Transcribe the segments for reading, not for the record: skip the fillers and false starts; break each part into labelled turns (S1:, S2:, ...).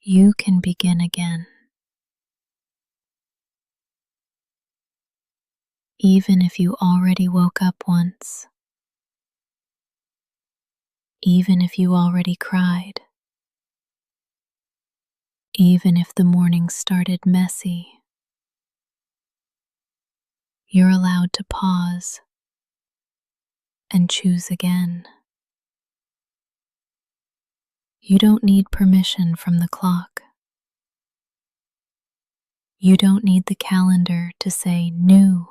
S1: You can begin again. Even if you already woke up once, even if you already cried, even if the morning started messy, you're allowed to pause and choose again. You don't need permission from the clock. You don't need the calendar to say new.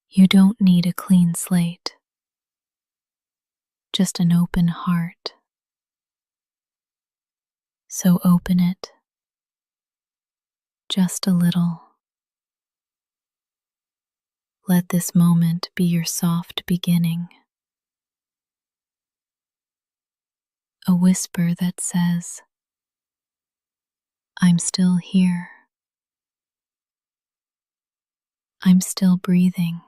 S1: You don't need a clean slate, just an open heart. So open it just a little. Let this moment be your soft beginning. A whisper that says, I'm still here. I'm still breathing.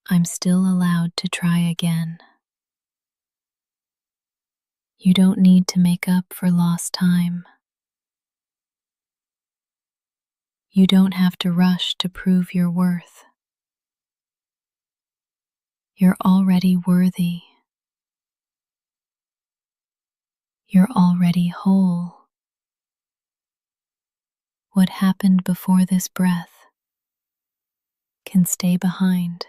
S1: I'm still allowed to try again. You don't need to make up for lost time. You don't have to rush to prove your worth. You're already worthy. You're already whole. What happened before this breath can stay behind.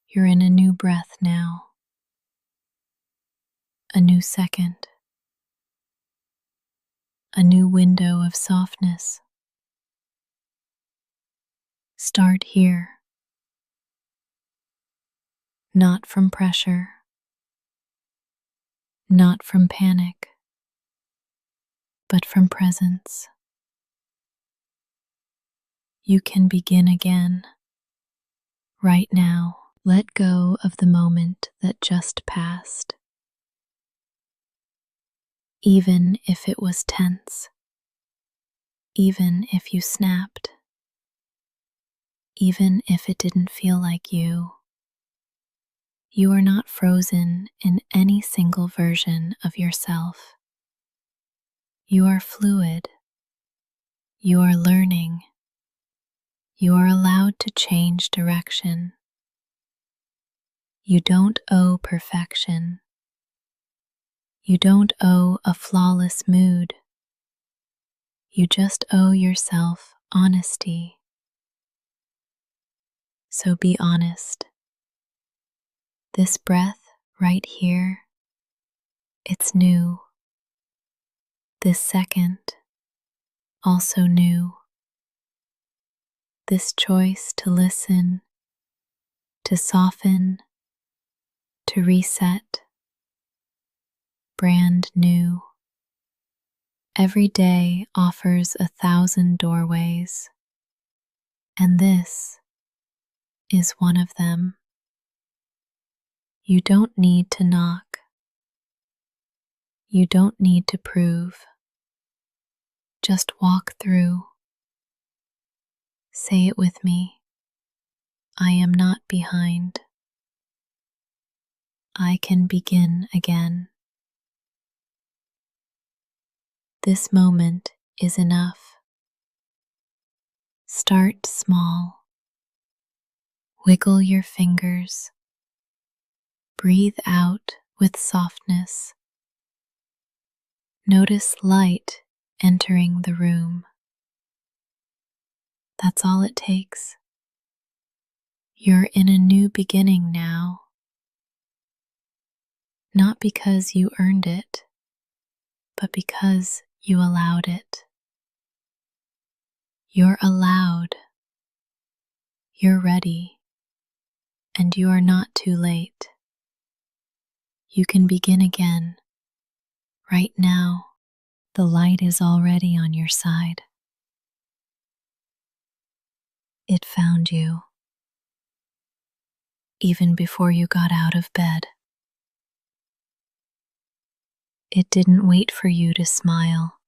S1: You're in a new breath now. A new second. A new window of softness. Start here. Not from pressure. Not from panic. But from presence. You can begin again. Right now, let go of the moment that just passed. Even if it was tense. Even if you snapped. Even if it didn't feel like you. You are not frozen in any single version of yourself. You are fluid. You are learning. You are allowed to change direction. You don't owe perfection. You don't owe a flawless mood. You just owe yourself honesty. So be honest. This breath right here, it's new. This second, also new. This choice to listen, to soften, to reset, brand new. Every day offers 1,000 doorways, and this is one of them. You don't need to knock. You don't need to prove. Just walk through. Say it with me. I am not behind. I can begin again. This moment is enough. Start small. Wiggle your fingers. Breathe out with softness. Notice light entering the room. That's all it takes. You're in a new beginning now. Not because you earned it, but because you allowed it. You're allowed. You're ready. And you are not too late. You can begin again. Right now, the light is already on your side. It found you, even before you got out of bed. It didn't wait for you to smile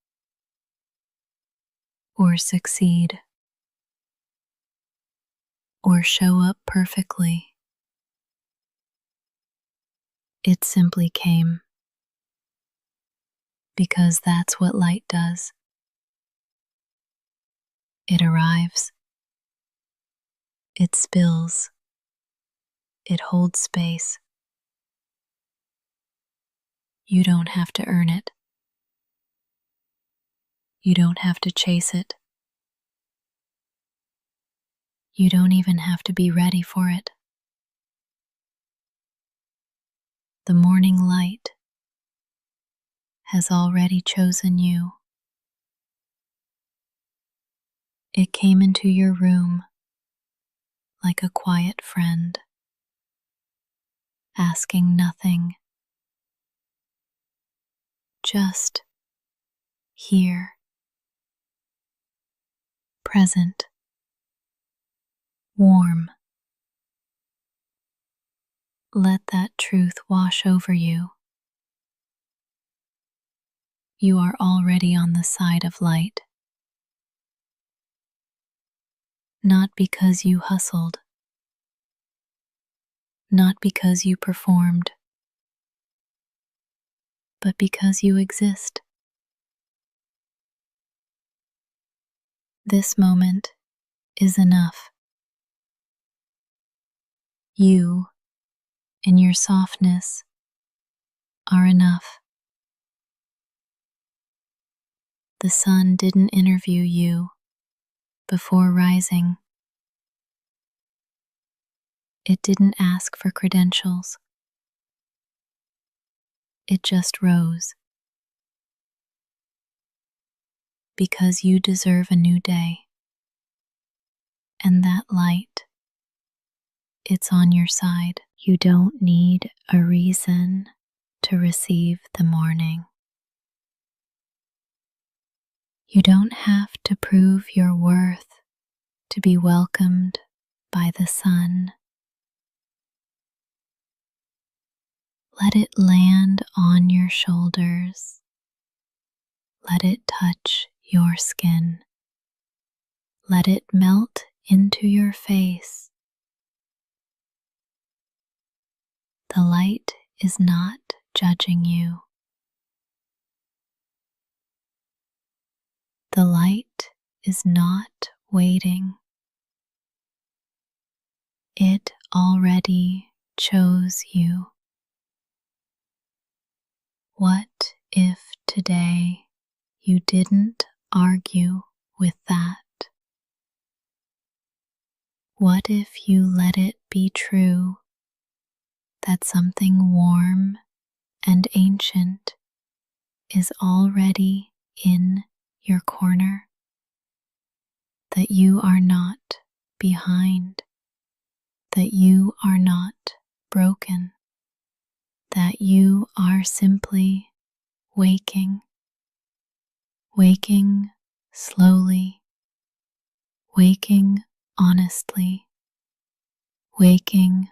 S1: or succeed or show up perfectly. It simply came because that's what light does. It arrives, it spills, it holds space. You don't have to earn it. You don't have to chase it. You don't even have to be ready for it. The morning light has already chosen you. It came into your room like a quiet friend, asking nothing, just here, present, warm. Let that truth wash over you. You are already on the side of light, not because you hustled, not because you performed, but because you exist. This moment is enough. You and your softness are enough. The sun didn't interview you before rising. It didn't ask for credentials. It just rose. Because you deserve a new day. And that light, it's on your side. You don't need a reason to receive the morning. You don't have to prove your worth to be welcomed by the sun. Let it land on your shoulders. Let it touch your skin. Let it melt into your face. The light is not judging you. The light is not waiting. It already chose you. What if today you didn't argue with that? What if you let it be true that something warm and ancient is already in your corner? That you are not behind, that you are not broken, that you are simply waking, waking slowly, waking honestly, waking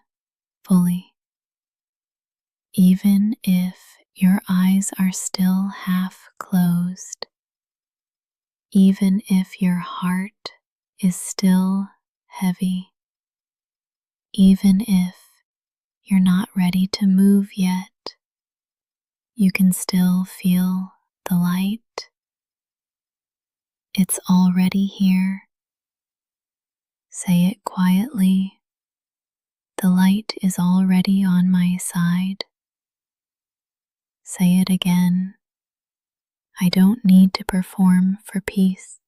S1: fully. Even if your eyes are still half closed, even if your heart is still heavy, even if you're not ready to move yet, you can still feel the light. It's already here. Say it quietly. The light is already on my side. Say it again. I don't need to perform for peace.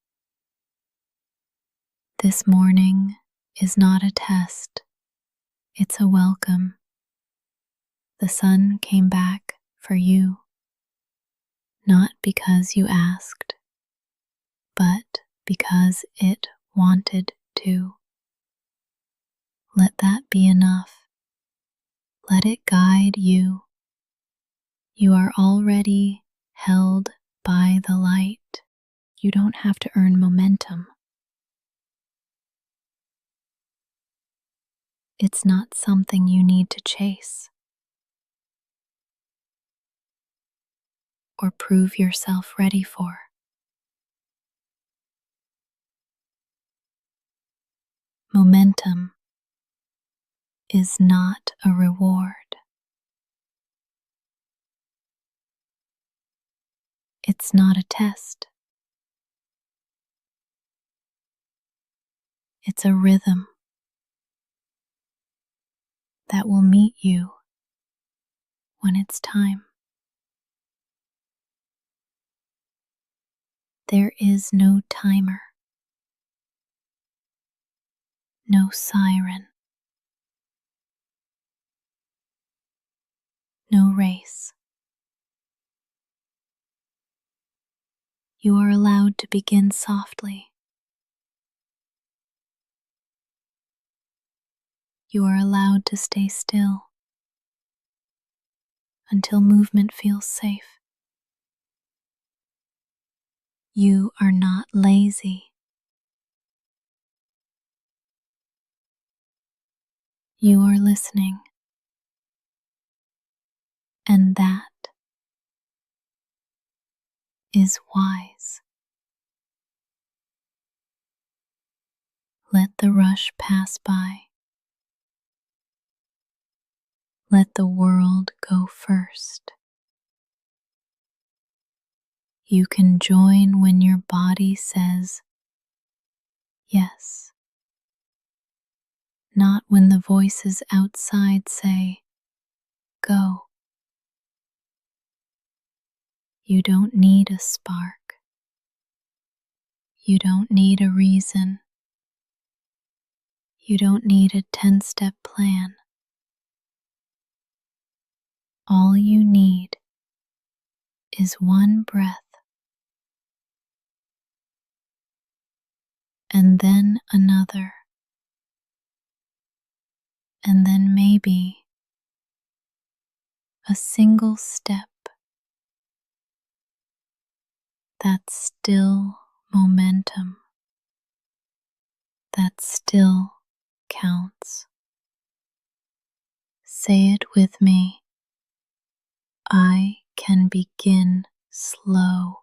S1: This morning is not a test. It's a welcome. The sun came back for you, not because you asked, but because it wanted to. Let that be enough. Let it guide you. You are already held by the light. You don't have to earn momentum. It's not something you need to chase or prove yourself ready for. Momentum is not a reward. It's not a test. It's a rhythm that will meet you when it's time. There is no timer, no siren, no race. You are allowed to begin softly. You are allowed to stay still until movement feels safe. You are not lazy. You are listening, and that is wise. Let the rush pass by. Let the world go first. You can join when your body says yes, not when the voices outside say go. You don't need a spark. You don't need a reason. You don't need a 10-step plan. All you need is one breath, and then another, and then maybe a single step. That's still momentum. That still counts. Say it with me. I can begin slow.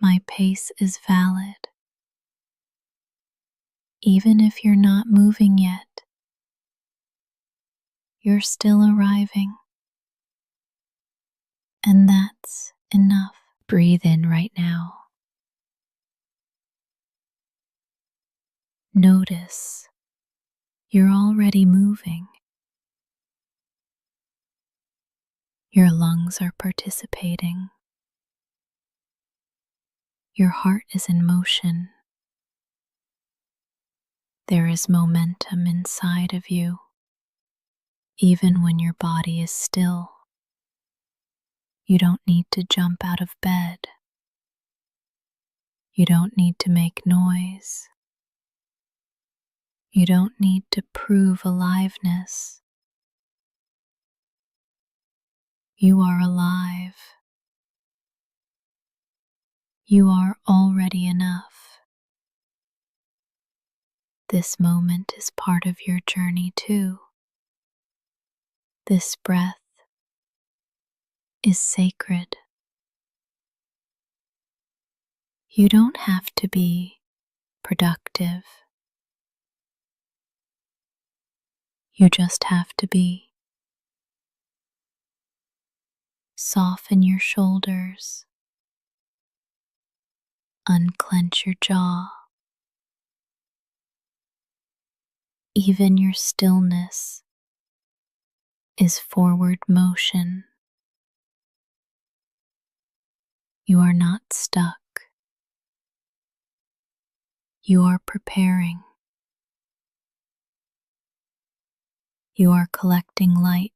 S1: My pace is valid. Even if you're not moving yet, you're still arriving. And that's enough. Breathe in right now. Notice you're already moving. Your lungs are participating. Your heart is in motion. There is momentum inside of you, even when your body is still. You don't need to jump out of bed. You don't need to make noise. You don't need to prove aliveness. You are alive. You are already enough. This moment is part of your journey too. This breath is sacred. You don't have to be productive. You just have to be. Soften your shoulders. Unclench your jaw. Even your stillness is forward motion. You are not stuck. You are preparing. You are collecting light.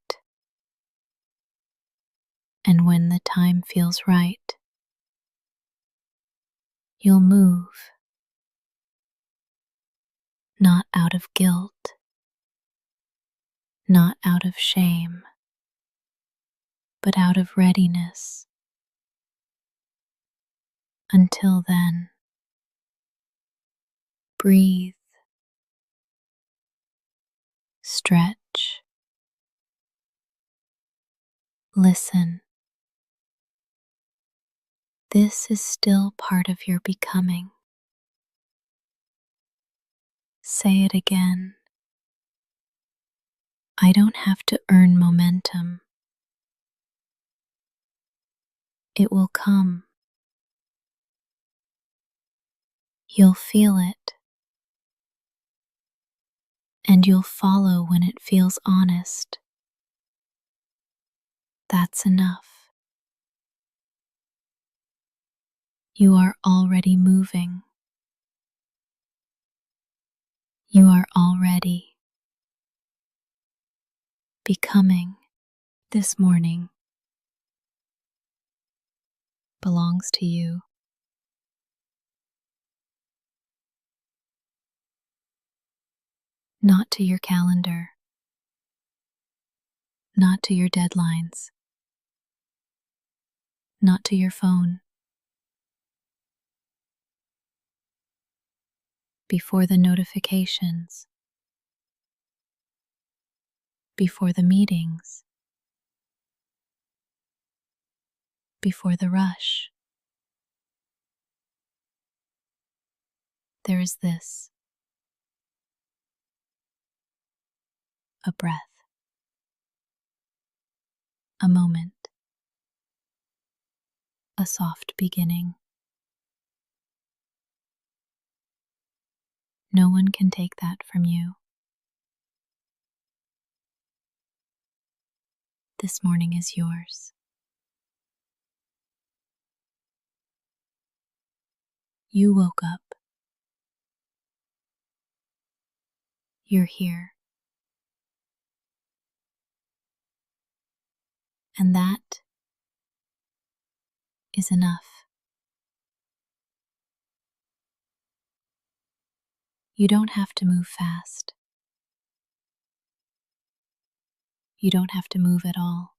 S1: And when the time feels right, you'll move. Not out of guilt, not out of shame, but out of readiness. Until then, breathe, stretch, listen. This is still part of your becoming. Say it again. I don't have to earn momentum. It will come. You'll feel it, and you'll follow when it feels honest. That's enough. You are already moving. You are already becoming. This morning belongs to you. Not to your calendar, not to your deadlines, not to your phone. Before the notifications, before the meetings, before the rush, there is this: a breath, a moment, a soft beginning. No one can take that from you. This morning is yours. You woke up. You're here. And that is enough. You don't have to move fast. You don't have to move at all.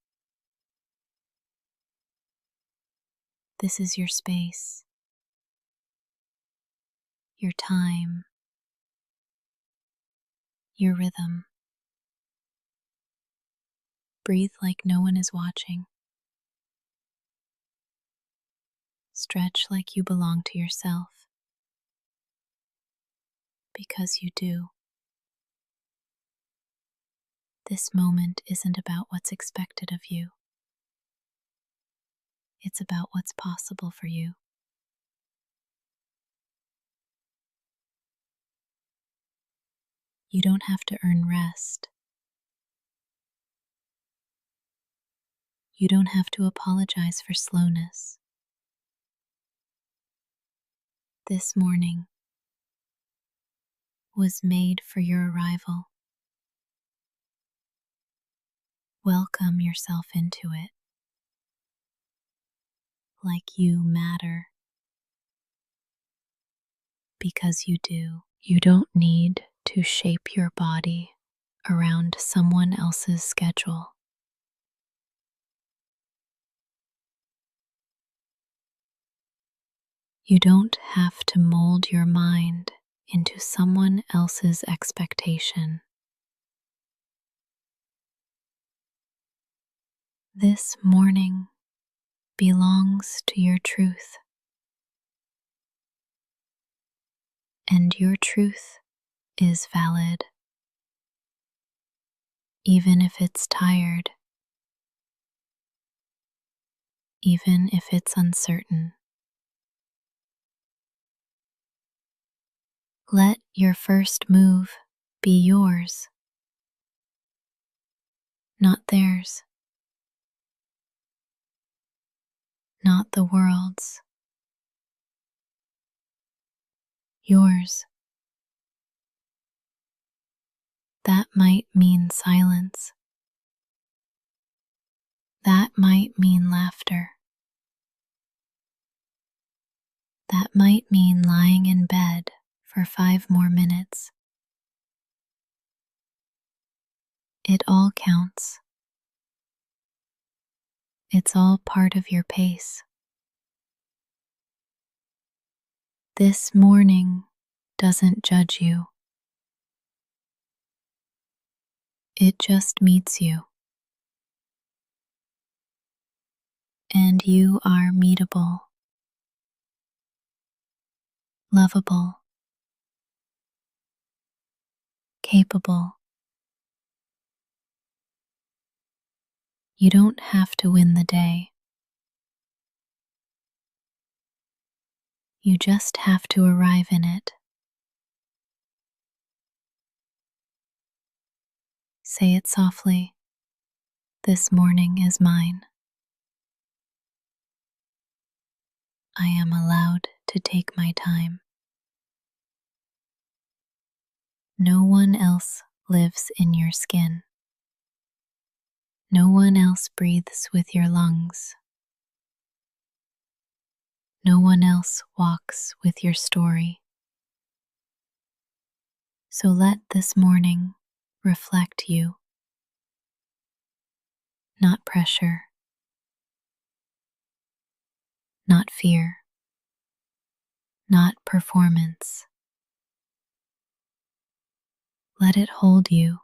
S1: This is your space, your time, your rhythm. Breathe like no one is watching. Stretch like you belong to yourself, because you do. This moment isn't about what's expected of you. It's about what's possible for you. You don't have to earn rest. You don't have to apologize for slowness. This morning was made for your arrival. Welcome yourself into it, like you matter, because you do. You don't need to shape your body around someone else's schedule. You don't have to mold your mind into someone else's expectation. This morning belongs to your truth, and your truth is valid, even if it's tired, even if it's uncertain. Let your first move be yours, not theirs, not the world's. Yours. That might mean silence. That might mean laughter. That might mean lying in bed for 5 more minutes. It all counts. It's all part of your pace. This morning doesn't judge you. It just meets you. And you are meetable, lovable, capable. You don't have to win the day. You just have to arrive in it. Say it softly. This morning is mine. I am allowed to take my time. No one else lives in your skin. No one else breathes with your lungs. No one else walks with your story. So let this morning reflect you, not pressure, not fear, not performance. Let it hold you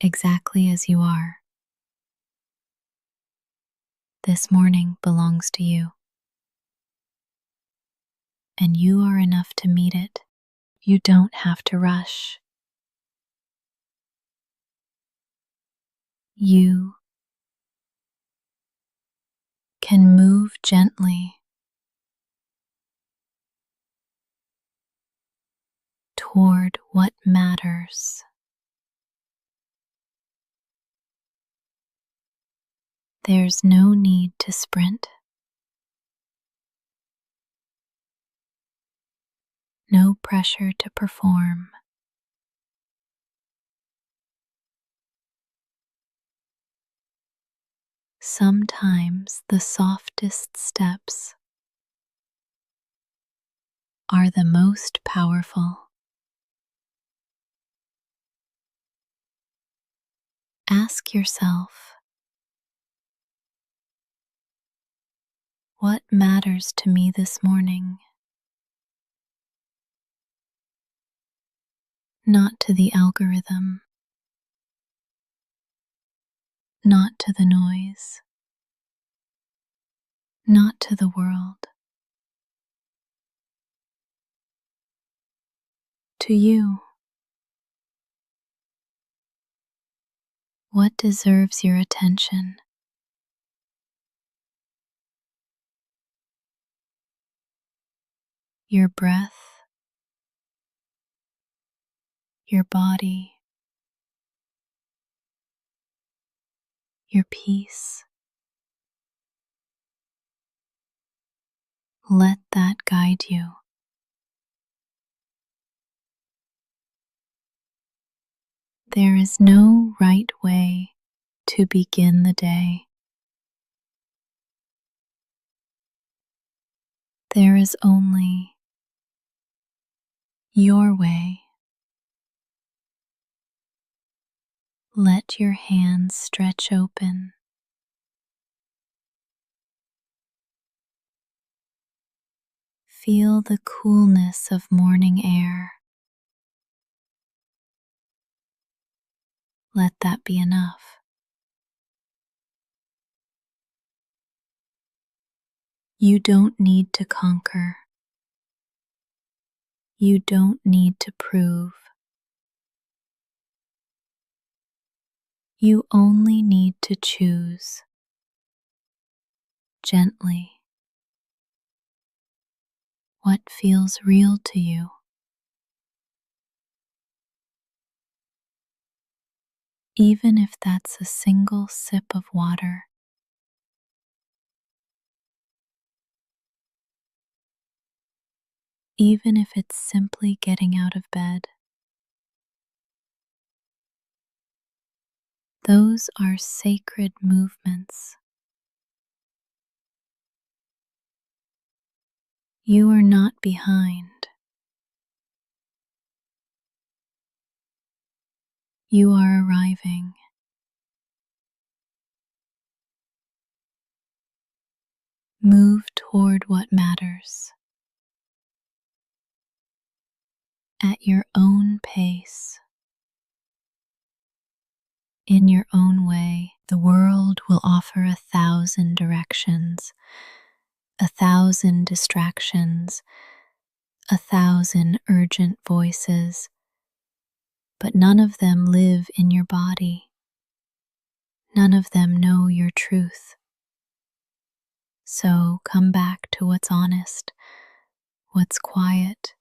S1: exactly as you are. This morning belongs to you, and you are enough to meet it. You don't have to rush. You can move gently toward what matters. There's no need to sprint, no pressure to perform. Sometimes the softest steps are the most powerful. Ask yourself, what matters to me this morning? Not to the algorithm, not to the noise, not to the world. To you. What deserves your attention? Your breath, your body, your peace. Let that guide you. There is no right way to begin the day. There is only your way. Let your hands stretch open. Feel the coolness of morning air. Let that be enough. You don't need to conquer. You don't need to prove. You only need to choose gently what feels real to you. Even if that's a single sip of water, even if it's simply getting out of bed. Those are sacred movements. You are not behind. You are arriving. Move toward what matters at your own pace. In your own way. The world will offer 1,000 directions, 1,000 distractions, 1,000 urgent voices, but none of them live in your body. None of them know your truth. So come back to what's honest, what's quiet,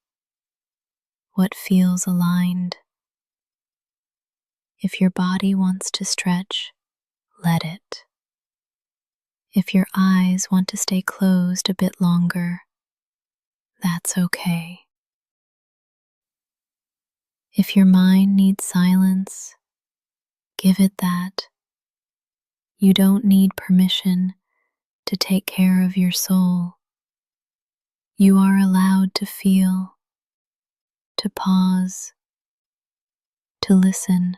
S1: what feels aligned. If your body wants to stretch, let it. If your eyes want to stay closed a bit longer, that's okay. If your mind needs silence, give it that. You don't need permission to take care of your soul. You are allowed to feel, to pause, to listen.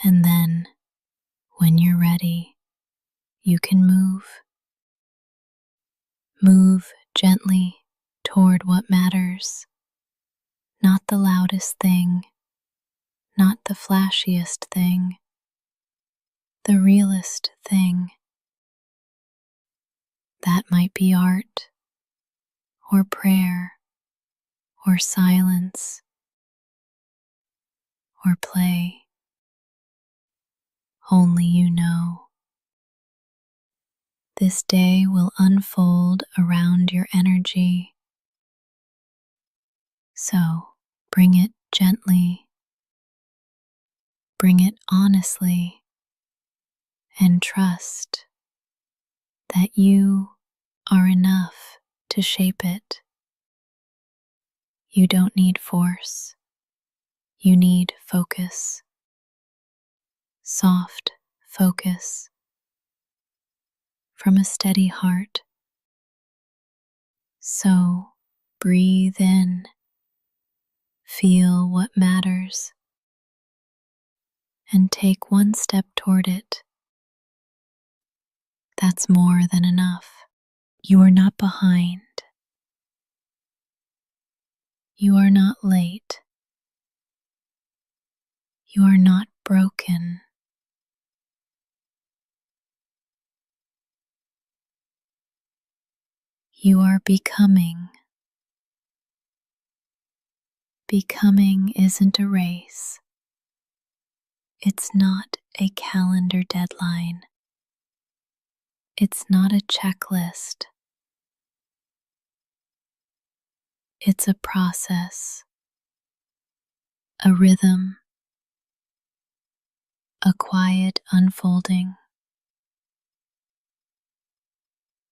S1: And then, when you're ready, you can move. Move gently toward what matters. Not the loudest thing, not the flashiest thing, the realest thing. That might be art, or prayer, or silence, or play. Only you know. This day will unfold around your energy. So bring it gently, bring it honestly, and trust that you are enough to shape it. You don't need force. You need focus. Soft focus from a steady heart. So breathe in, feel what matters, and take one step toward it. That's more than enough. You are not behind. You are not late. You are not broken. You are becoming. Becoming isn't a race. It's not a calendar deadline. It's not a checklist. It's a process, a rhythm, a quiet unfolding.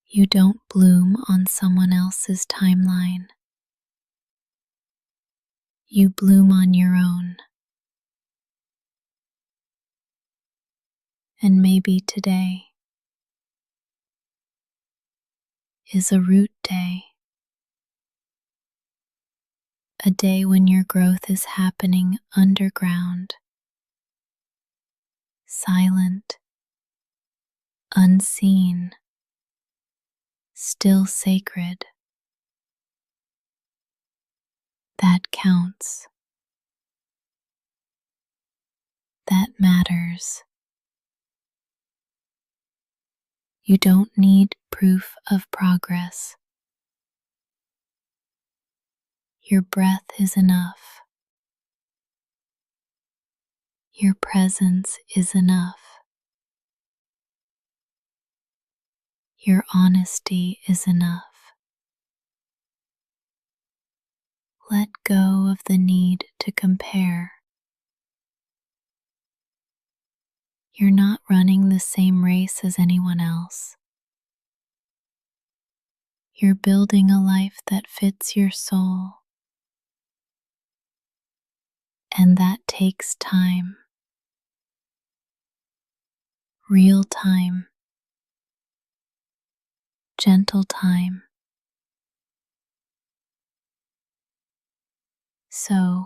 S1: You don't bloom on someone else's timeline. You bloom on your own. And maybe today is a root day. A day when your growth is happening underground, silent, unseen, still sacred. That counts. That matters. You don't need proof of progress. Your breath is enough. Your presence is enough. Your honesty is enough. Let go of the need to compare. You're not running the same race as anyone else. You're building a life that fits your soul. And that takes time. Real time. Gentle time. So,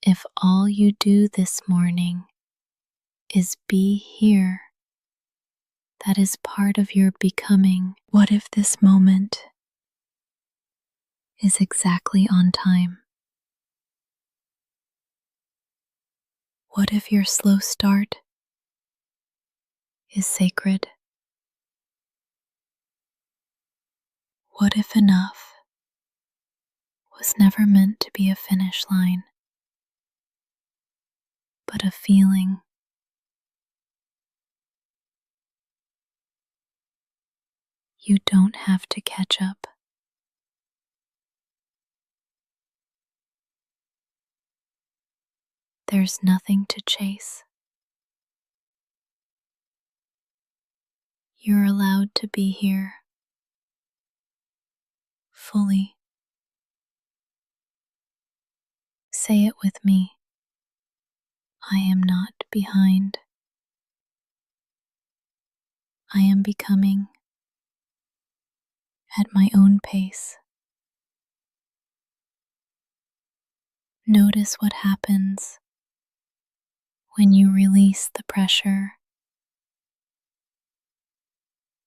S1: if all you do this morning is be here, that is part of your becoming. What if this moment is exactly on time? What if your slow start is sacred? What if enough was never meant to be a finish line, but a feeling? You don't have to catch up. There's nothing to chase. You're allowed to be here fully. Say it with me. I am not behind. I am becoming at my own pace. Notice what happens when you release the pressure.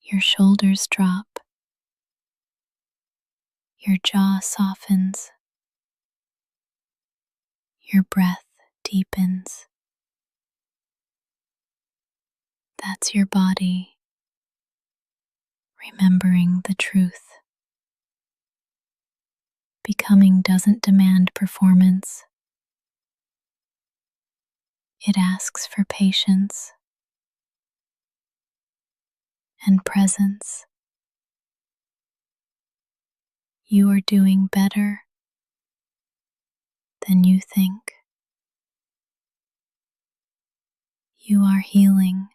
S1: Your shoulders drop. Your jaw softens. Your breath deepens. That's your body remembering the truth. Becoming doesn't demand performance. It asks for patience and presence. You are doing better than you think. You are healing.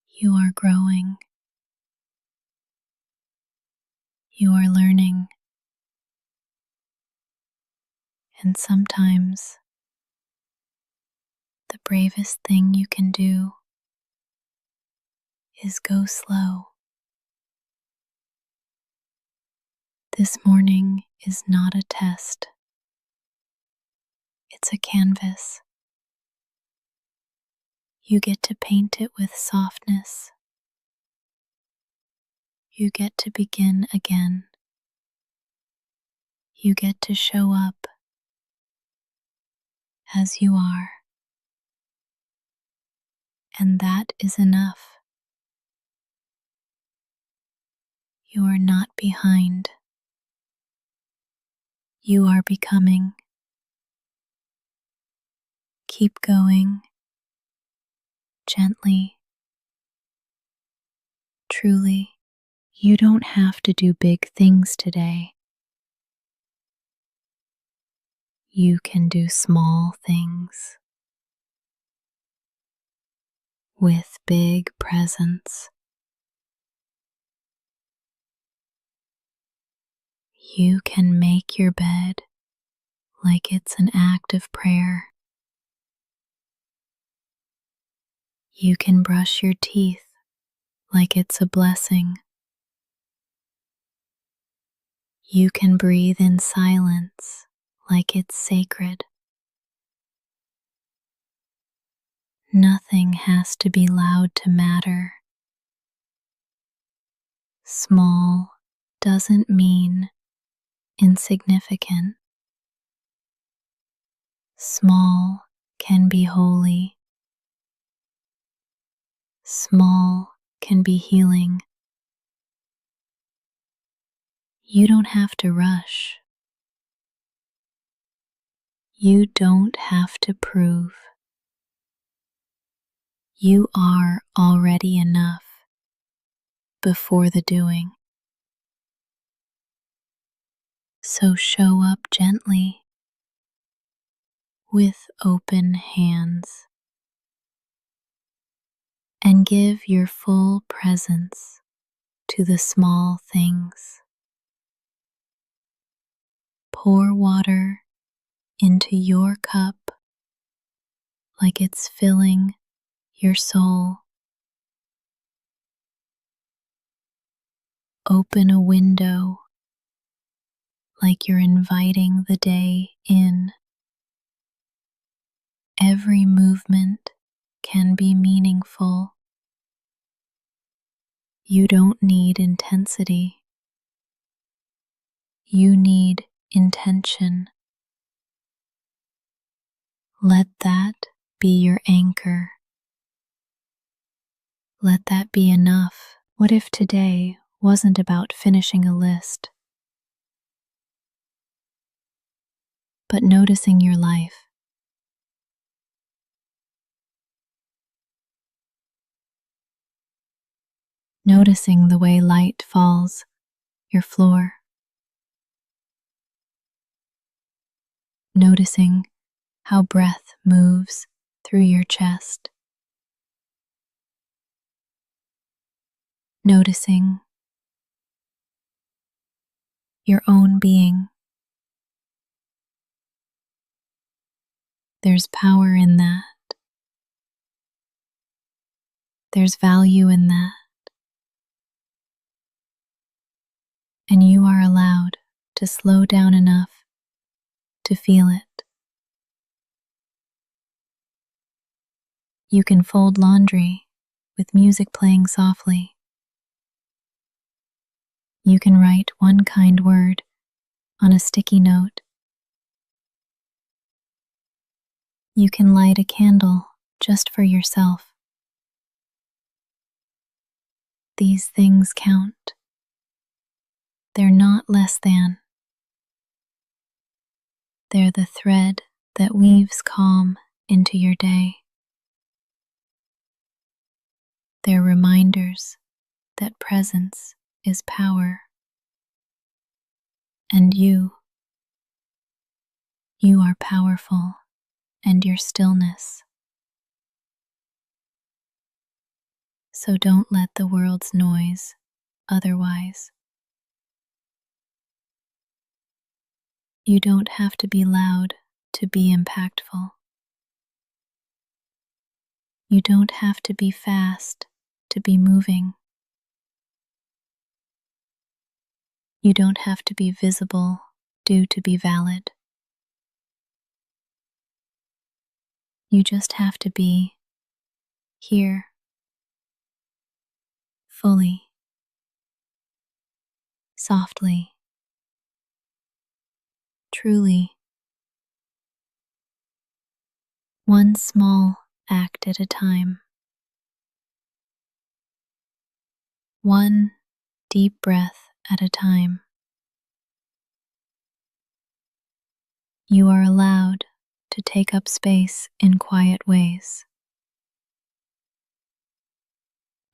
S1: You are growing. You are learning. And sometimes the bravest thing you can do is go slow. This morning is not a test. It's a canvas. You get to paint it with softness. You get to begin again. You get to show up as you are. And that is enough. You are not behind. You are becoming. Keep going, gently, truly. You don't have to do big things today. You can do small things with big presence. You can make your bed like it's an act of prayer. You can brush your teeth like it's a blessing. You can breathe in silence like it's sacred. Nothing has to be loud to matter. Small doesn't mean insignificant. Small can be holy. Small can be healing. You don't have to rush. You don't have to prove. You are already enough before the doing. So show up gently with open hands and give your full presence to the small things. Pour water into your cup like it's filling your soul. Open a window like you're inviting the day in. Every movement can be meaningful. You don't need intensity. You need intention. Let that be your anchor. Let that be enough. What if today wasn't about finishing a list, but noticing your life? noticing the way light falls your floor, noticing how breath moves through your chest, noticing your own being. There's power in that. There's value in that. And you are allowed to slow down enough to feel it. You can fold laundry with music playing softly. You can write one kind word on a sticky note. You can light a candle just for yourself. These things count. They're not less than. They're the thread that weaves calm into your day. They're reminders that presence is power. And you are powerful, and your stillness. So don't let the world's noise otherwise. You don't have to be loud to be impactful. You don't have to be fast to be moving. You don't have to be visible due to be valid. You just have to be here, fully, softly, truly. One small act at a time. One deep breath at a time. You are allowed to take up space in quiet ways.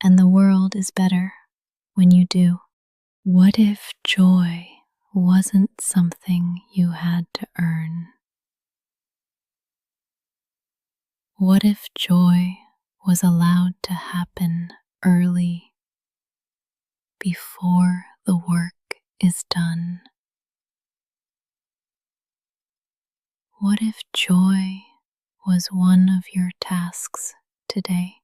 S1: And the world is better when you do. What if joy wasn't something you had to earn? What if joy was allowed to happen early, before the work is done? What if joy was one of your tasks today?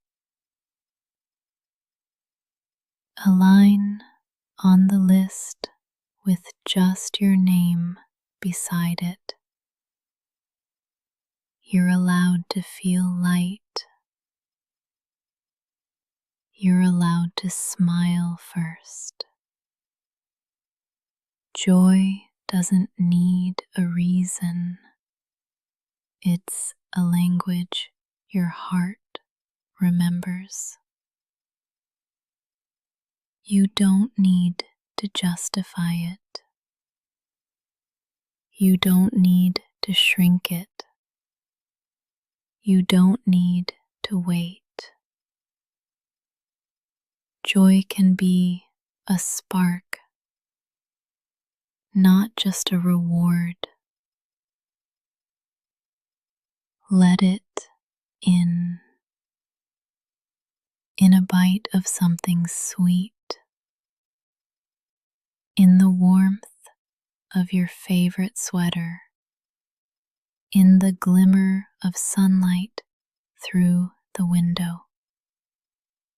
S1: A line on the list with just your name beside it. You're allowed to feel light. You're allowed to smile first. Joy doesn't need a reason. It's a language your heart remembers. You don't need to justify it. You don't need to shrink it. You don't need to wait. Joy can be a spark, not just a reward. Let it in a bite of something sweet, in the warmth of your favorite sweater, in the glimmer of sunlight through the window.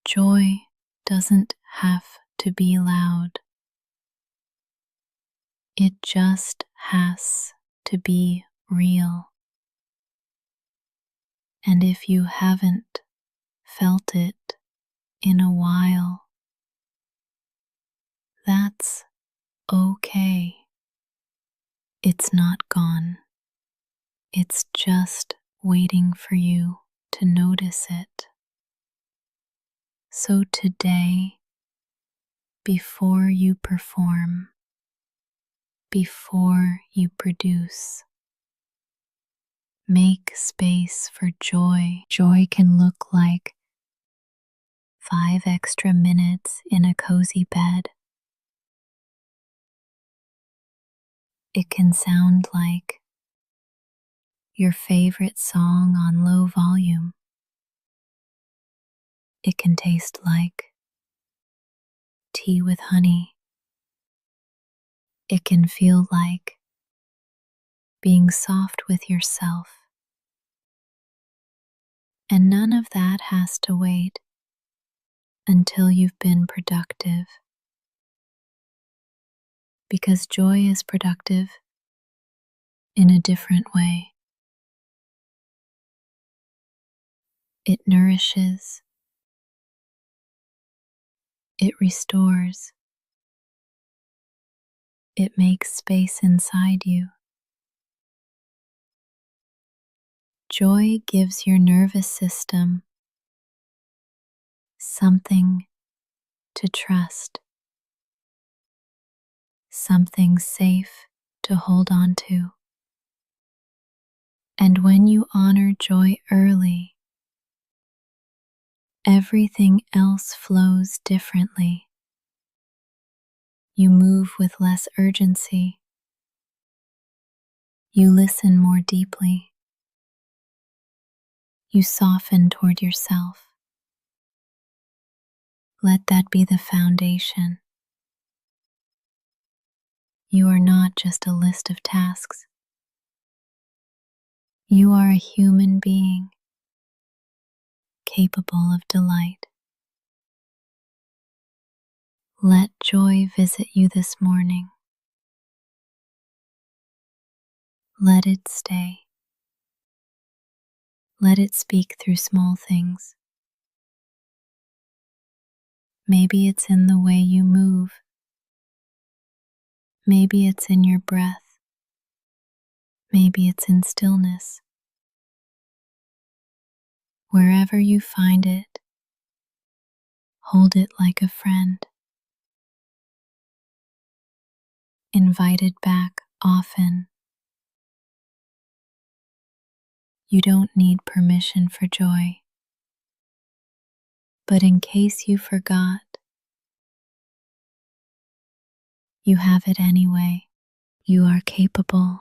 S1: Joy doesn't have to be loud. It just has to be real. And if you haven't felt it in a while, that's okay. It's not gone. It's just waiting for you to notice it. So today, before you perform, before you produce, make space for joy. Joy can look like 5 extra minutes in a cozy bed. It can sound like your favorite song on low volume. It can taste like tea with honey. It can feel like being soft with yourself. And none of that has to wait until you've been productive. Because joy is productive in a different way. It nourishes, it restores, it makes space inside you. Joy gives your nervous system something to trust, something safe to hold on to. And when you honor joy early, everything else flows differently. You move with less urgency. You listen more deeply. You soften toward yourself. Let that be the foundation. You are not just a list of tasks. You are a human being capable of delight. Let joy visit you this morning. Let it stay. Let it speak through small things. Maybe it's in the way you move. Maybe it's in your breath. Maybe it's in stillness. Wherever you find it, hold it like a friend. Invite it back often. You don't need permission for joy. But in case you forgot, you have it anyway. You are capable.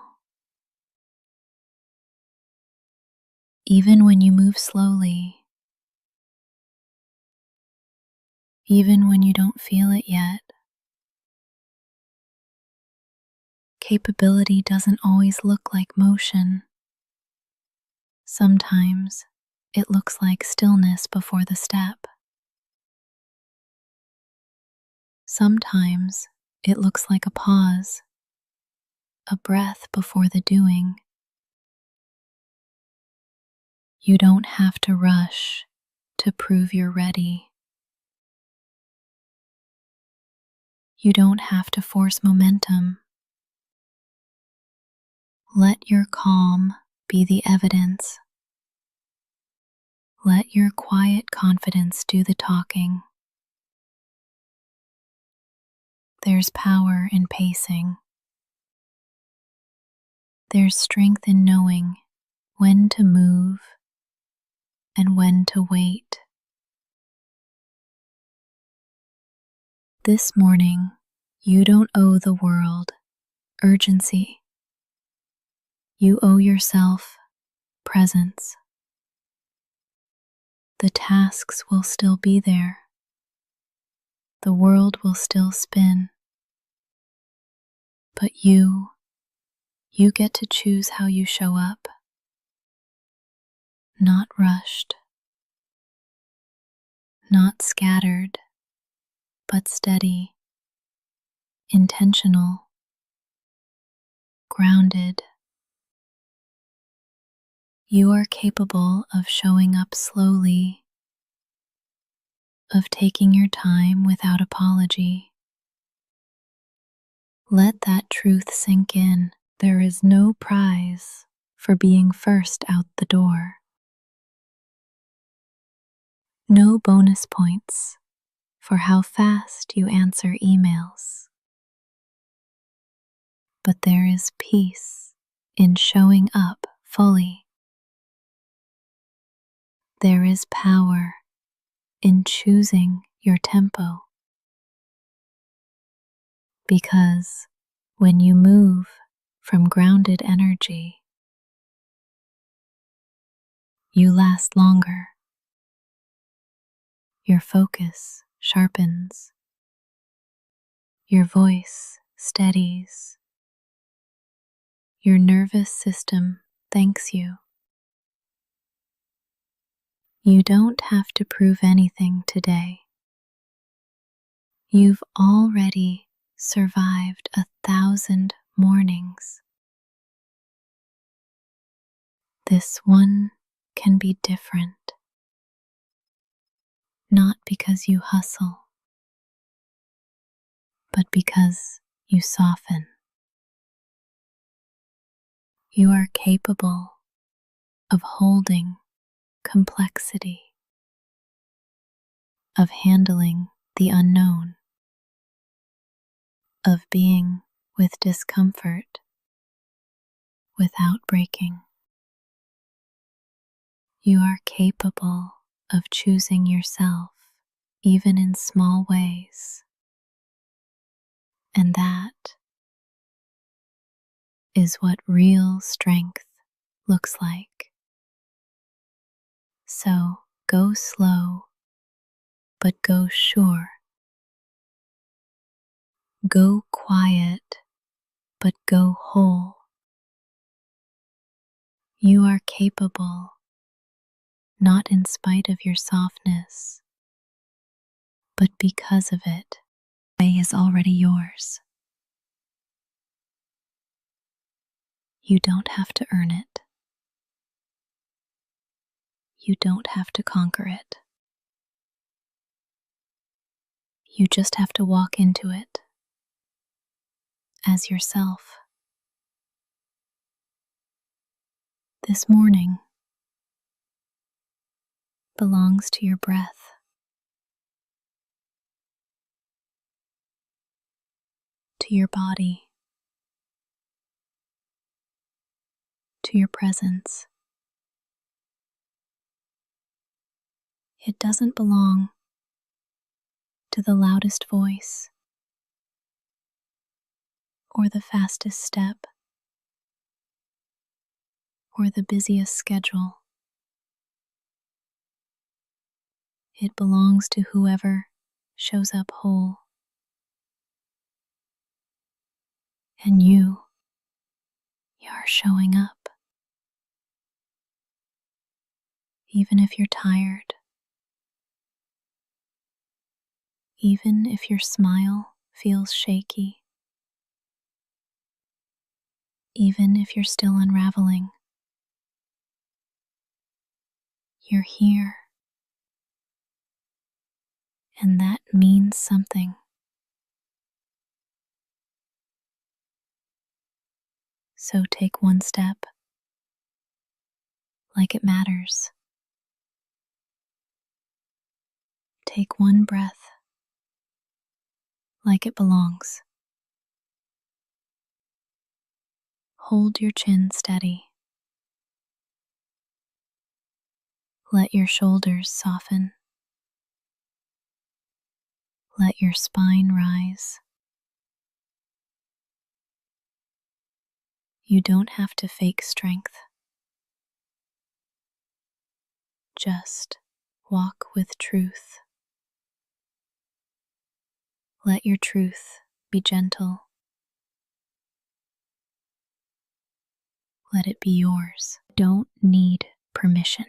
S1: Even when you move slowly, even when you don't feel it yet, capability doesn't always look like motion. Sometimes it looks like stillness before the step. Sometimes it looks like a pause, a breath before the doing. You don't have to rush to prove you're ready. You don't have to force momentum. Let your calm be the evidence. Let your quiet confidence do the talking. There's power in pacing. There's strength in knowing when to move and when to wait. This morning, you don't owe the world urgency. You owe yourself presence. The tasks will still be there. The world will still spin. But you get to choose how you show up. Not rushed, not scattered, but steady, intentional, grounded. You are capable of showing up slowly, of taking your time without apology. Let that truth sink in. There is no prize for being first out the door. No bonus points for how fast you answer emails. But there is peace in showing up fully. There is power in choosing your tempo, because when you move from grounded energy, you last longer. Your focus sharpens, your voice steadies, your nervous system thanks you. You don't have to prove anything today. You've already survived 1,000 mornings. This one can be different, not because you hustle, but because you soften. You are capable of holding complexity, of handling the unknown, of being with discomfort without breaking. You are capable of choosing yourself even in small ways, and that is what real strength looks like. So go slow, but go sure. Go quiet, but go whole. You are capable, not in spite of your softness, but because of it. The way is already yours. You don't have to earn it. You don't have to conquer it. You just have to walk into it as yourself. This morning belongs to your breath, to your body, to your presence. It doesn't belong to the loudest voice or the fastest step or the busiest schedule. It belongs to whoever shows up whole. And you're showing up. Even if you're tired, even if your smile feels shaky, even if you're still unraveling, you're here. And that means something. So take one step like it matters. Take one breath like it belongs. Hold your chin steady. Let your shoulders soften. Let your spine rise. You don't have to fake strength. Just walk with truth. Let your truth be gentle. Let it be yours. Don't need permission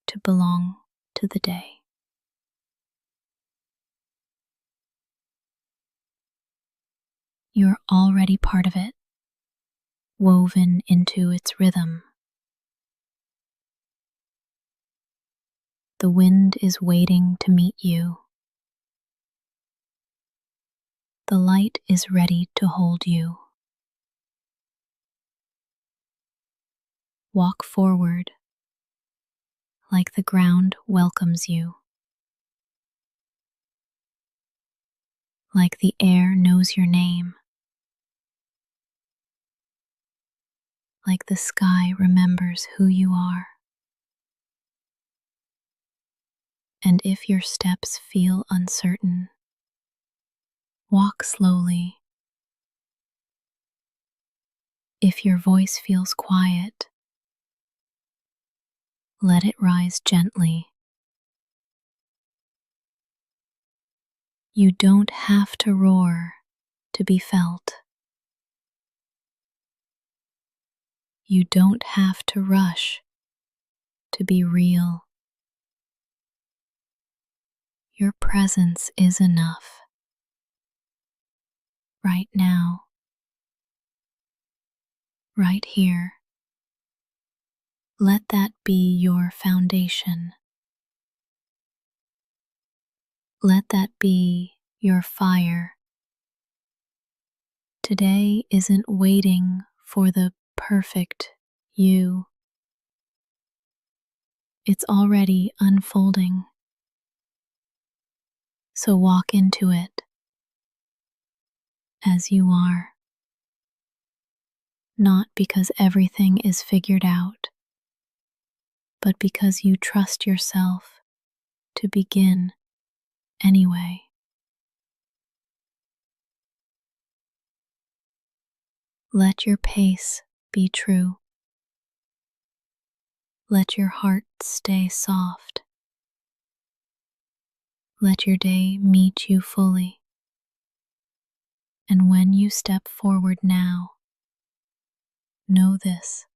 S1: to belong to the day. You're already part of it, woven into its rhythm. The wind is waiting to meet you. The light is ready to hold you. Walk forward like the ground welcomes you, like the air knows your name, like the sky remembers who you are. And if your steps feel uncertain, walk slowly. If your voice feels quiet, let it rise gently. You don't have to roar to be felt. You don't have to rush to be real. Your presence is enough. Right now, right here. Let that be your foundation. Let that be your fire. Today isn't waiting for the perfect you. It's already unfolding. So walk into it as you are. Not because everything is figured out, but because you trust yourself to begin anyway. Let your pace be true. Let your heart stay soft. Let your day meet you fully. And when you step forward now, know this: